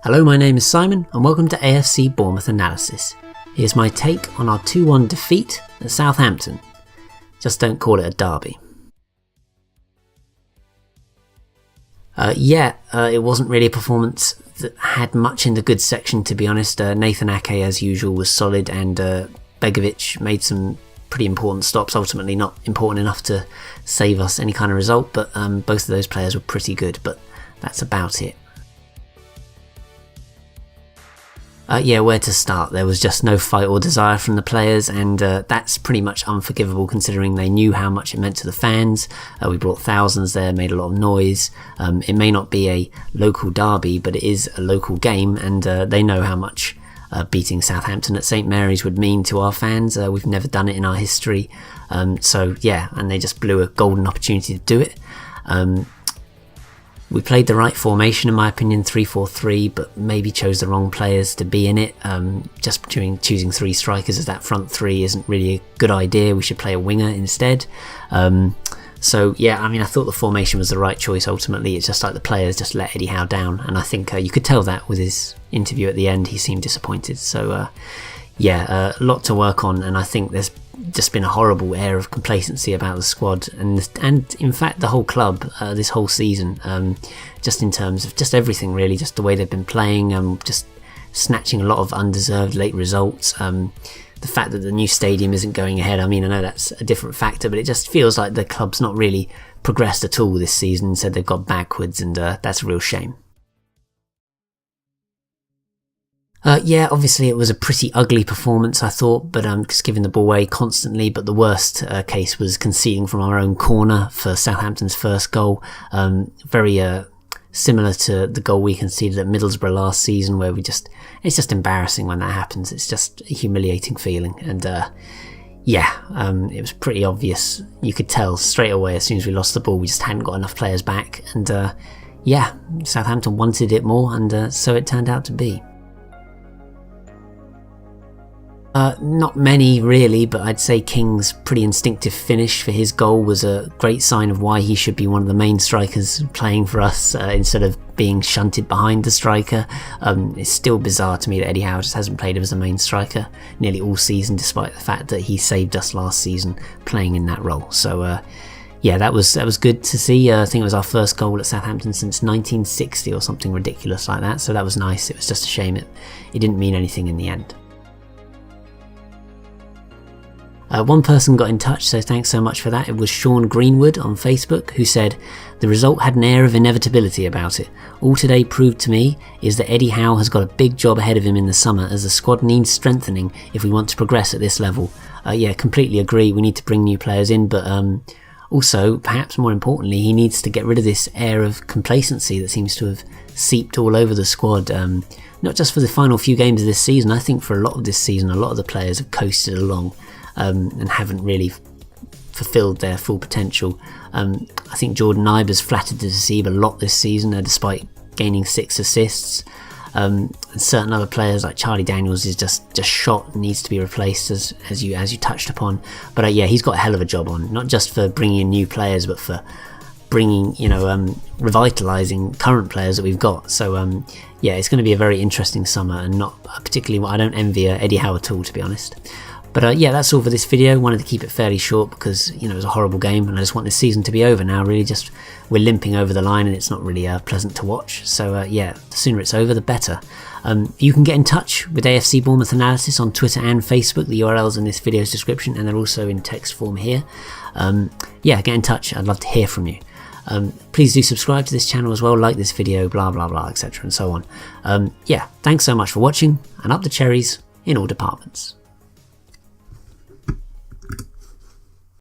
Hello, my name is Simon and welcome to AFC Bournemouth Analysis. Here's my take on our 2-1 defeat at Southampton. Just don't call it a derby. It wasn't really a performance that had much in the good section, to be honest. Nathan Ake, as usual, was solid, and Begovic made some pretty important stops, ultimately not important enough to save us any kind of result, but both of those players were pretty good, but that's about it. Where to start? There was just no fight or desire from the players, and that's pretty much unforgivable considering they knew how much it meant to the fans. We brought thousands there, made a lot of noise. It may not be a local derby, but it is a local game, and they know how much beating Southampton at St Mary's would mean to our fans. We've never done it in our history, and they just blew a golden opportunity to do it. We played the right formation, in my opinion, 3-4-3, but maybe chose the wrong players to be in it. Just choosing three strikers as that front three isn't really a good idea. We should play a winger instead. I thought the formation was the right choice ultimately. It's just like the players just let Eddie Howe down, and I think you could tell that with his interview at the end. He seemed disappointed. So, a lot to work on, and I think there's just been a horrible air of complacency about the squad and in fact the whole club this whole season, just in terms of just everything really, just the way they've been playing, just snatching a lot of undeserved late results, the fact that the new stadium isn't going ahead. I know that's a different factor, but it just feels like the club's not really progressed at all this season. Instead they've got backwards, and that's a real shame. Obviously it was a pretty ugly performance, I thought, but just giving the ball away constantly. But the worst case was conceding from our own corner for Southampton's first goal. Very similar to the goal we conceded at Middlesbrough last season, where it's just embarrassing when that happens. It's just a humiliating feeling, and it was pretty obvious. You could tell straight away as soon as we lost the ball, we just hadn't got enough players back, and Southampton wanted it more, and so it turned out to be. Not many really, but I'd say King's pretty instinctive finish for his goal was a great sign of why he should be one of the main strikers playing for us, instead of being shunted behind the striker. It's still bizarre to me that Eddie Howe just hasn't played him as a main striker nearly all season, despite the fact that he saved us last season playing in that role. So that was good to see. I think it was our first goal at Southampton since 1960 or something ridiculous like that, so that was nice. It was just a shame it didn't mean anything in the end. One person got in touch, so thanks so much for that. It was Sean Greenwood on Facebook, who said, "The result had an air of inevitability about it. All today proved to me is that Eddie Howe has got a big job ahead of him in the summer, as the squad needs strengthening if we want to progress at this level." Completely agree. We need to bring new players in, but also, perhaps more importantly, he needs to get rid of this air of complacency that seems to have seeped all over the squad. Not just for the final few games of this season. I think for a lot of this season, a lot of the players have coasted along and haven't really fulfilled their full potential. I think Jordan Iber's flattered to deceive a lot this season, despite gaining 6 assists. And certain other players like Charlie Daniels is just shot and needs to be replaced, as you touched upon. But he's got a hell of a job on, not just for bringing in new players, but for bringing, revitalising current players that we've got. So it's going to be a very interesting summer, and not particularly, I don't envy Eddie Howe at all, to be honest. But that's all for this video. Wanted to keep it fairly short because it was a horrible game, and I just want this season to be over now. Really, just we're limping over the line, and it's not really pleasant to watch. So the sooner it's over, the better. You can get in touch with AFC Bournemouth Analysis on Twitter and Facebook. The URL's in this video's description, and they're also in text form here. Get in touch. I'd love to hear from you. Please do subscribe to this channel as well, like this video, blah blah blah, etc. and so on. Thanks so much for watching, and up the cherries in all departments.